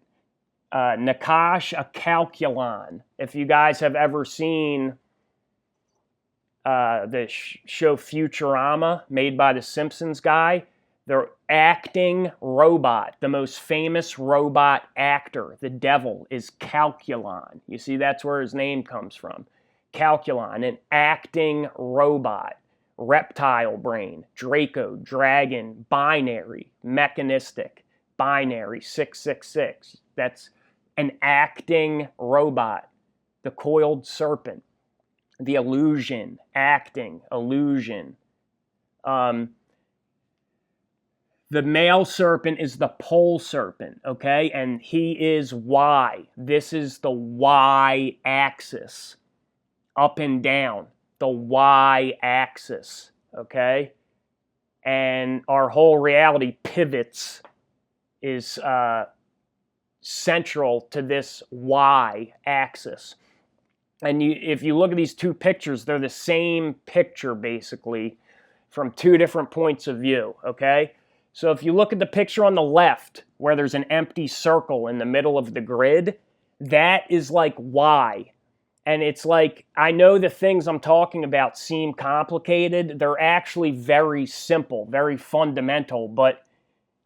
Nakash a calculon. If you guys have ever seen the show Futurama, made by the Simpsons guy. The acting robot, the most famous robot actor, the devil, is Calculon. You see, that's where his name comes from. Calculon, an acting robot. Reptile brain, Draco, dragon, binary, mechanistic, binary, 666. That's an acting robot. The coiled serpent, the illusion, acting, illusion. The male serpent is the pole serpent, okay? And he is Y. This is the Y axis, up and down. The Y-axis, okay? And our whole reality pivots, is central to this Y-axis. And if you look at these two pictures, they're the same picture, basically, from two different points of view, okay? So if you look at the picture on the left, where there's an empty circle in the middle of the grid, that is like Y. And it's like, I know the things I'm talking about seem complicated. They're actually very simple, very fundamental. But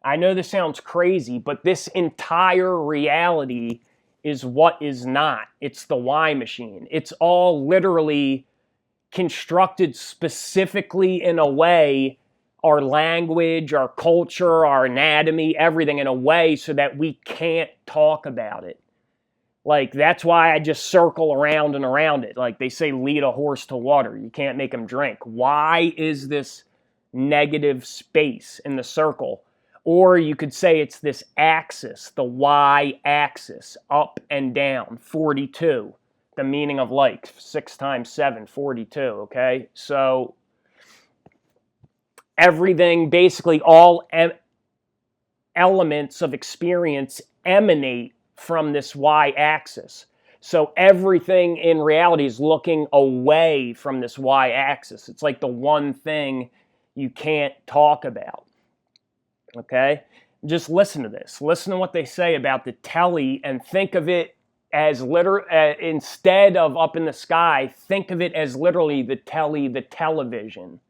I know this sounds crazy, but this entire reality is what is not. It's the Y machine. It's all literally constructed specifically in a way, our language, our culture, our anatomy, everything in a way so that we can't talk about it. Like, that's why I just circle around and around it. Like they say, lead a horse to water. You can't make him drink. Why is this negative space in the circle? Or you could say it's this axis, the Y-axis, up and down, 42. The meaning of like 6 times 7, 42, okay? So everything, basically all elements of experience emanate from this Y-axis. So everything in reality is looking away from this Y-axis. It's like the one thing you can't talk about. Okay? Just listen to this. Listen to what they say about the Teli and think of it as instead of up in the sky, think of it as literally the Teli, the television.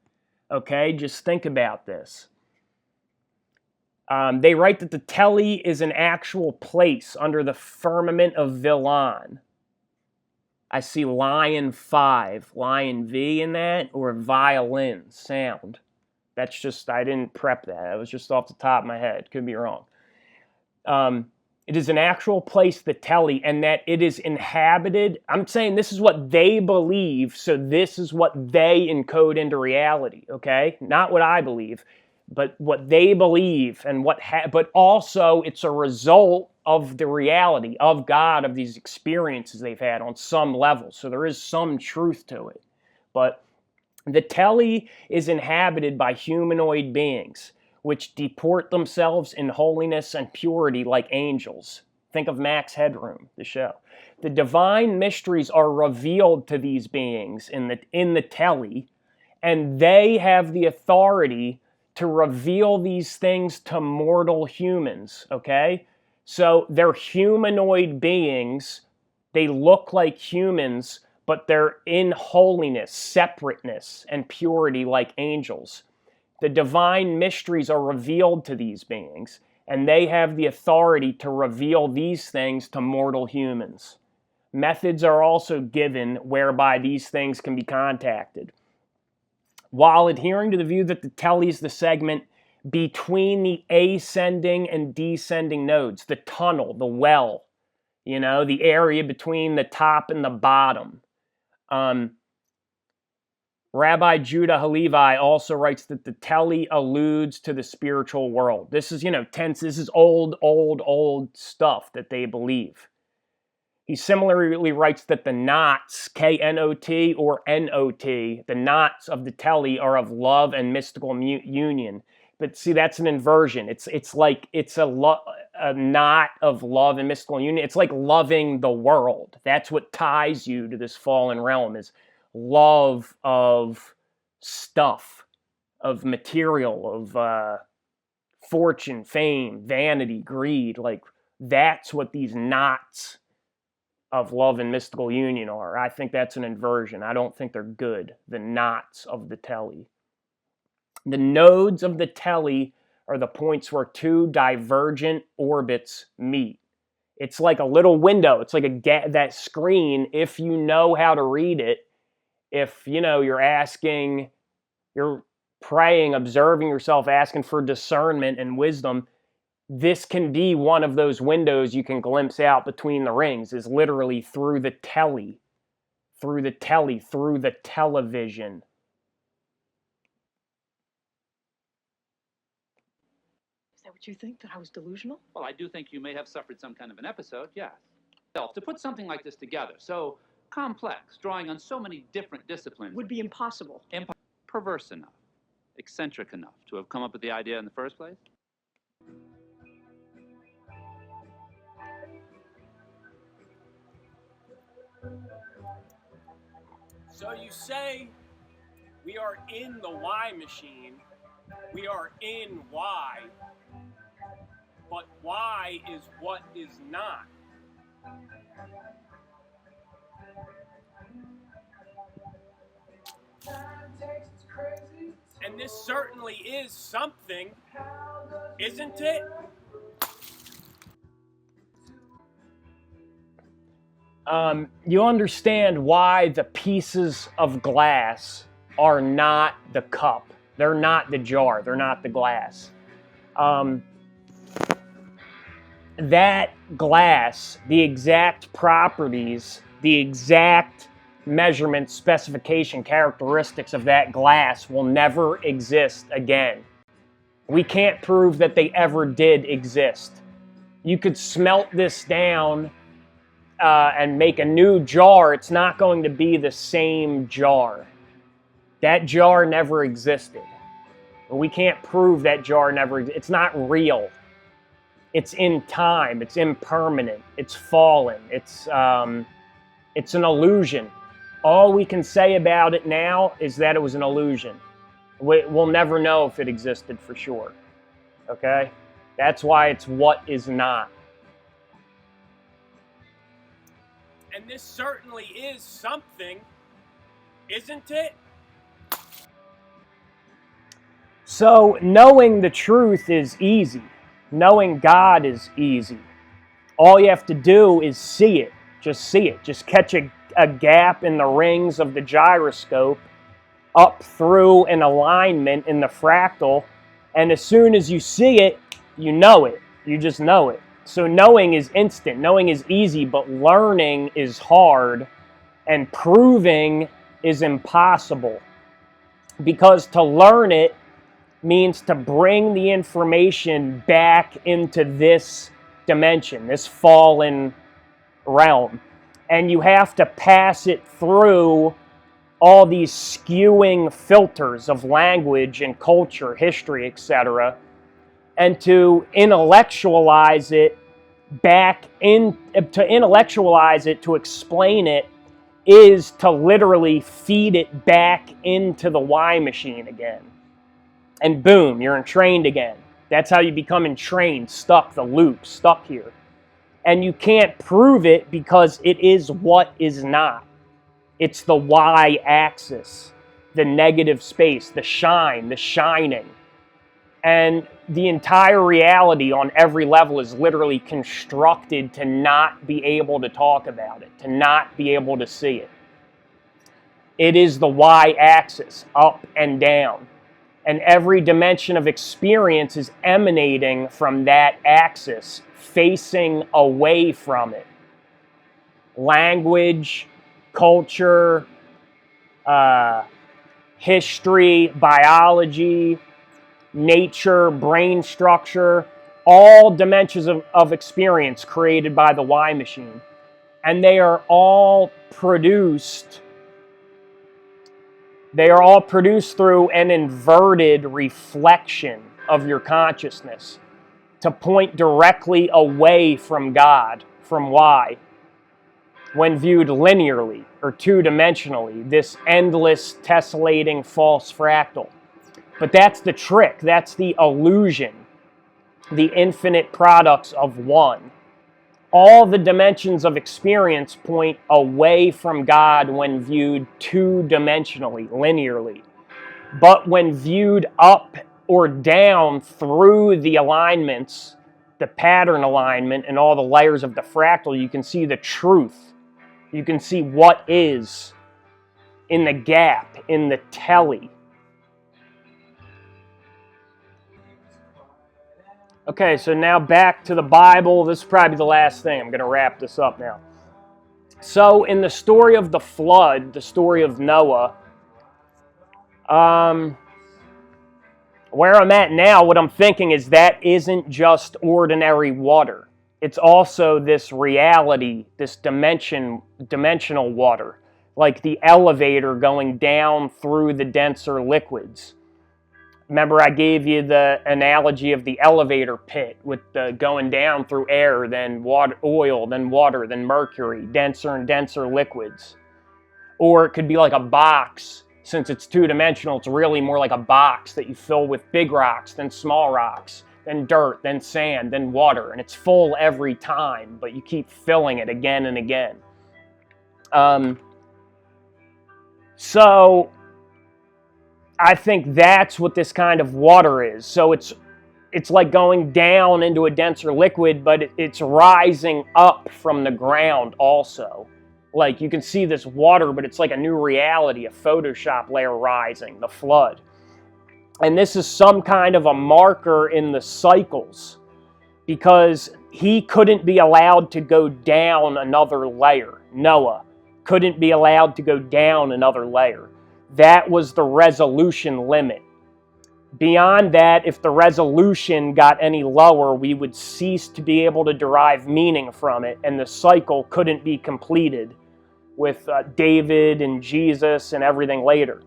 Okay? Just think about this. They write that the Teli is an actual place under the firmament of Villan. I see lion 5, lion V in that, or violin sound. That's just, I didn't prep that. That was just off the top of my head. Could be wrong. It is an actual place, the Teli, and that it is inhabited. I'm saying this is what they believe, so this is what they encode into reality, okay? Not what I believe, but what they believe, and but also it's a result of the reality of God, of these experiences they've had on some level. So there is some truth to it. But the Teli is inhabited by humanoid beings, which deport themselves in holiness and purity like angels. Think of Max Headroom, the show. The divine mysteries are revealed to these beings in the Teli, and they have the authority to reveal these things to mortal humans, okay? So they're humanoid beings. They look like humans, but they're in holiness, separateness, and purity like angels. The divine mysteries are revealed to these beings, and they have the authority to reveal these things to mortal humans. Methods are also given whereby these things can be contacted. While adhering to the view that the Teli is the segment between the ascending and descending nodes, the tunnel, the well, the area between the top and the bottom. Rabbi Judah Halevi also writes that the Teli alludes to the spiritual world. This is, this is old stuff that they believe. He similarly writes that the knots, K-N-O-T or N-O-T, the knots of the Teli are of love and mystical union. But see, that's an inversion. It's like it's a knot of love and mystical union. It's like loving the world. That's what ties you to this fallen realm, is love of stuff, of material, of fortune, fame, vanity, greed. Like, that's what these knots of love and mystical union are. I think that's an inversion. I don't think they're good. The knots of the tele. The nodes of the tele are the points where two divergent orbits meet. It's like a little window. It's like that screen, if you know how to read it, if, you know, you're praying, observing yourself, asking for discernment and wisdom, this can be one of those windows you can glimpse out between the rings, is literally through the tele, through the television. Is that what you think, that I was delusional? Well, I do think you may have suffered some kind of an episode, yes. To put something like this together, so complex, drawing on so many different disciplines, Would be impossible. Perverse enough, eccentric enough to have come up with the idea in the first place? So you say we are in the Y machine, we are in Y, but Y is what is not. And this certainly is something, isn't it? You understand why the pieces of glass are not the cup. They're not the jar. They're not the glass. That glass, the exact properties, the exact measurement, specification, characteristics of that glass will never exist again. We can't prove that they ever did exist. You could smelt this down and make a new jar. It's not going to be the same jar. That jar never existed. We can't prove that jar never existed. It's not real. It's in time. It's impermanent. It's fallen. It's an illusion. All we can say about it now is that it was an illusion. We'll never know if it existed for sure. Okay? That's why it's what is not. And this certainly is something, isn't it? So knowing the truth is easy. Knowing God is easy. All you have to do is see it. Just see it. Just catch a gap in the rings of the gyroscope up through an alignment in the fractal. And as soon as you see it, you know it. You just know it. So knowing is instant. Knowing is easy, but learning is hard. And proving is impossible. Because to learn it means to bring the information back into this dimension, this fallen realm. And you have to pass it through all these skewing filters of language and culture, history, etc., and to intellectualize it to explain it, is to literally feed it back into the Y machine again. And boom, you're entrained again. That's how you become entrained, stuck, the loop, stuck here. And you can't prove it because it is what is not. It's the Y-axis, the negative space, the shine, the shining. And the entire reality on every level is literally constructed to not be able to talk about it, to not be able to see it. It is the Y-axis, up and down. And every dimension of experience is emanating from that axis, facing away from it. Language, culture, history, biology, nature, brain structure, all dimensions of experience created by the Y machine. And they are all produced through an inverted reflection of your consciousness to point directly away from God, from Y, when viewed linearly or two-dimensionally, this endless, tessellating, false fractal. But that's the trick. That's the illusion. The infinite products of one all the dimensions of experience point away from God when viewed two-dimensionally, linearly. But when viewed up or down through the alignments, the pattern alignment and all the layers of the fractal, you can see the truth. You can see what is in the gap, in the tele. Okay, so now back to the Bible. This is probably the last thing. I'm going to wrap this up now. So in the story of the flood, the story of Noah, where I'm at now, what I'm thinking is that isn't just ordinary water. It's also this reality, this dimensional water, like the elevator going down through the denser liquids. Remember, I gave you the analogy of the elevator pit with the going down through air, then water, oil, then water, then mercury, denser and denser liquids. Or it could be like a box. Since it's two-dimensional, it's really more like a box that you fill with big rocks, then small rocks, then dirt, then sand, then water. And it's full every time, but you keep filling it again and again. So I think that's what this kind of water is. So it's like going down into a denser liquid, but it's rising up from the ground also. Like you can see this water, but it's like a new reality, a Photoshop layer rising, the flood. And this is some kind of a marker in the cycles because he couldn't be allowed to go down another layer. Noah couldn't be allowed to go down another layer. That was the resolution limit. Beyond that, if the resolution got any lower, we would cease to be able to derive meaning from it, and the cycle couldn't be completed with David and Jesus and everything later.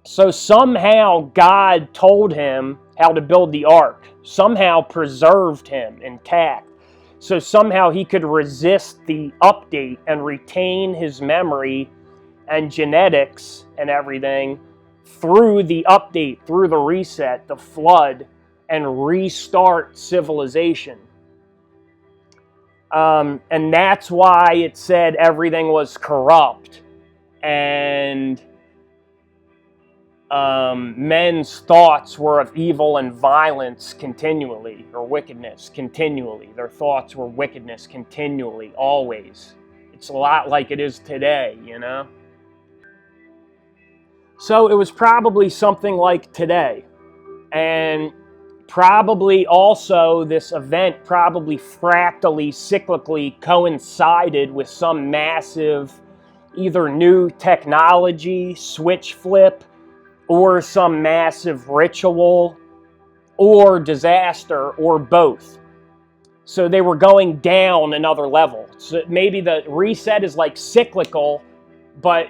So somehow God told him how to build the ark, somehow preserved him intact. So somehow he could resist the update and retain his memory and genetics and everything through the update, through the reset, the flood, and restart civilization. And that's why it said everything was corrupt and men's thoughts were of evil and violence continually, or wickedness continually. Their thoughts were wickedness continually, always. It's a lot like it is today, you know? So it was probably something like today. And probably also this event probably fractally, cyclically coincided with some massive either new technology, switch flip, or some massive ritual, or disaster, or both. So they were going down another level. So maybe the reset is like cyclical, but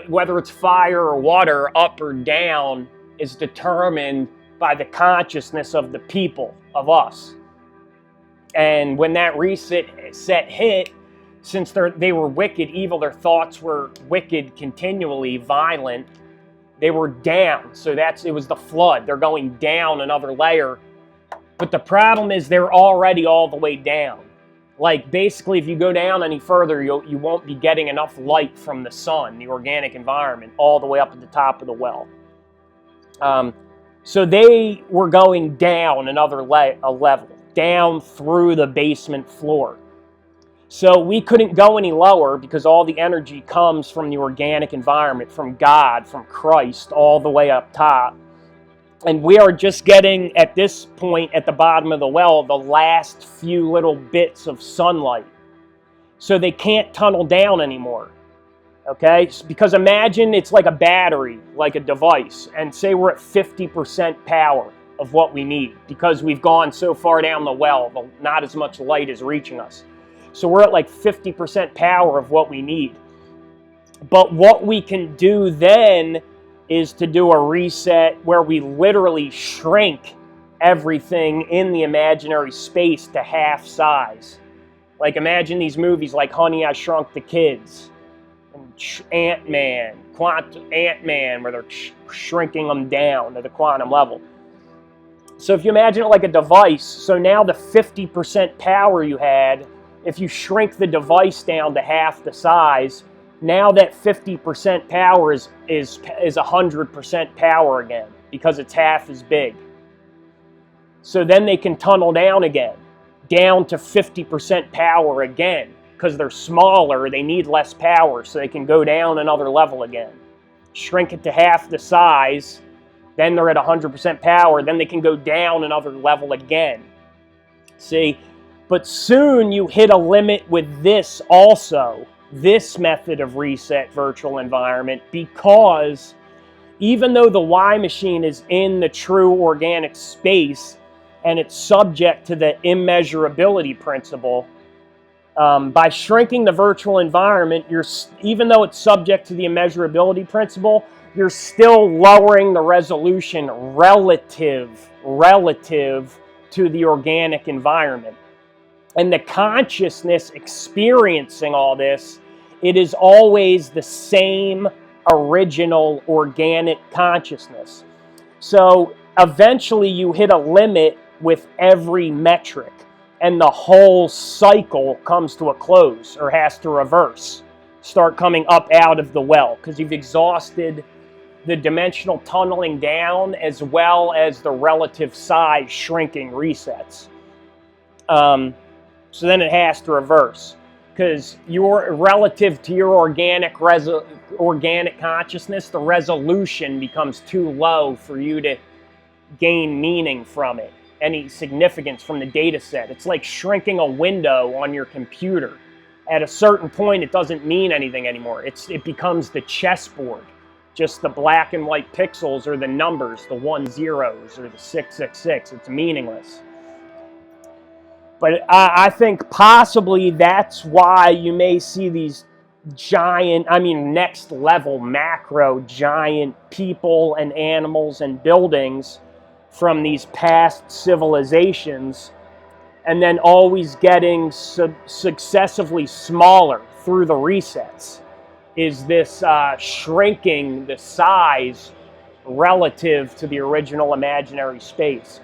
whether it's fire or water, up or down, is determined by the consciousness of the people, of us. And when that reset hit, since they were wicked, evil, their thoughts were wicked, continually violent, they were down. So it was the flood. They're going down another layer. But the problem is they're already all the way down. Like basically if you go down any further, you won't be getting enough light from the sun, the organic environment, all the way up at the top of the well. So they were going down another level, down through the basement floor. So we couldn't go any lower because all the energy comes from the organic environment, from God, from Christ, all the way up top. And we are just getting, at this point, at the bottom of the well, the last few little bits of sunlight. So they can't tunnel down anymore. Okay? Because imagine it's like a battery, like a device, and say we're at 50% power of what we need because we've gone so far down the well, not as much light is reaching us. So we're at like 50% power of what we need. But what we can do then is to do a reset where we literally shrink everything in the imaginary space to half size. Like imagine these movies like Honey, I Shrunk the Kids, and Ant-Man, where they're shrinking them down to the quantum level. So if you imagine it like a device, so now the 50% power you had if you shrink the device down to half the size, now that 50% power is 100% power again because it's half as big. So then they can tunnel down again, down to 50% power again. Because they're smaller, they need less power, so they can go down another level again. Shrink it to half the size, then they're at 100% power, then they can go down another level again. See? But soon you hit a limit with this also, this method of reset virtual environment, because even though the Y machine is in the true organic space and it's subject to the immeasurability principle, by shrinking the virtual environment, even though it's subject to the immeasurability principle, you're still lowering the resolution relative to the organic environment. And the consciousness experiencing all this, it is always the same original organic consciousness. So eventually you hit a limit with every metric, and the whole cycle comes to a close or has to reverse, start coming up out of the well, because you've exhausted the dimensional tunneling down as well as the relative size shrinking resets. So then it has to reverse, because your relative to your organic consciousness, the resolution becomes too low for you to gain meaning from it, any significance from the data set. It's like shrinking a window on your computer. At a certain point, it doesn't mean anything anymore. It becomes the chessboard. Just the black and white pixels or the numbers, the 1 zeros or the 666. It's meaningless. But I think possibly that's why you may see these giant, next level macro giant people and animals and buildings from these past civilizations, and then always getting successively smaller through the resets, is this shrinking the size relative to the original imaginary space.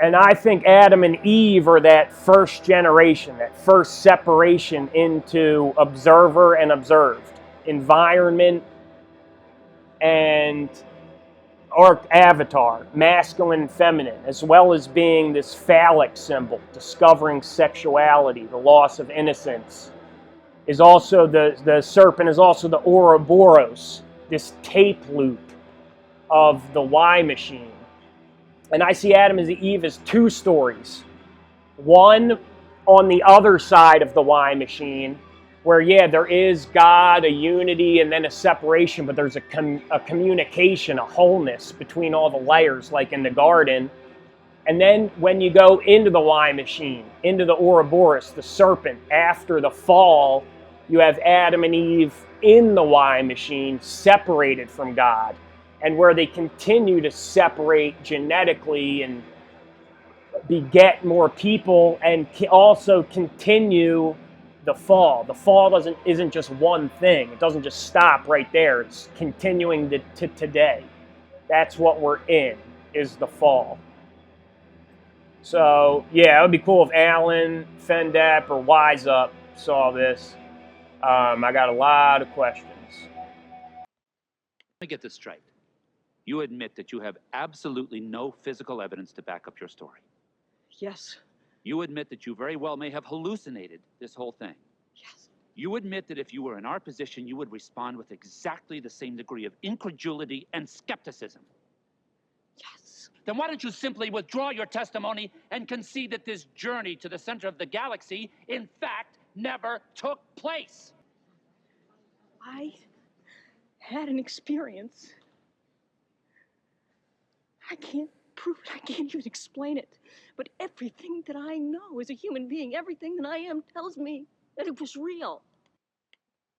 And I think Adam and Eve are that first generation, that first separation into observer and observed, environment and or avatar, masculine and feminine, as well as being this phallic symbol, discovering sexuality, the loss of innocence, is also the serpent is also the Ouroboros, this tape loop of the Y machine. And I see Adam and Eve as two stories. One on the other side of the Y machine, where, yeah, there is God, a unity, and then a separation, but there's a communication, a wholeness between all the layers, like in the garden. And then when you go into the Y machine, into the Ouroboros, the serpent, after the fall, you have Adam and Eve in the Y machine, separated from God, and where they continue to separate genetically and beget more people, and also continue the fall. The fall isn't just one thing. It doesn't just stop right there. It's continuing to today. That's what we're in, is the fall. So, yeah, it would be cool if Alan, Fendap, or Wise Up saw this. I got a lot of questions. Let me get this straight. You admit that you have absolutely no physical evidence to back up your story. Yes. You admit that you very well may have hallucinated this whole thing. Yes. You admit that if you were in our position, you would respond with exactly the same degree of incredulity and skepticism. Yes. Then why don't you simply withdraw your testimony and concede that this journey to the center of the galaxy, in fact, never took place? I had an experience. I can't prove it. I can't even explain it. But everything that I know as a human being, everything that I am tells me that it was real.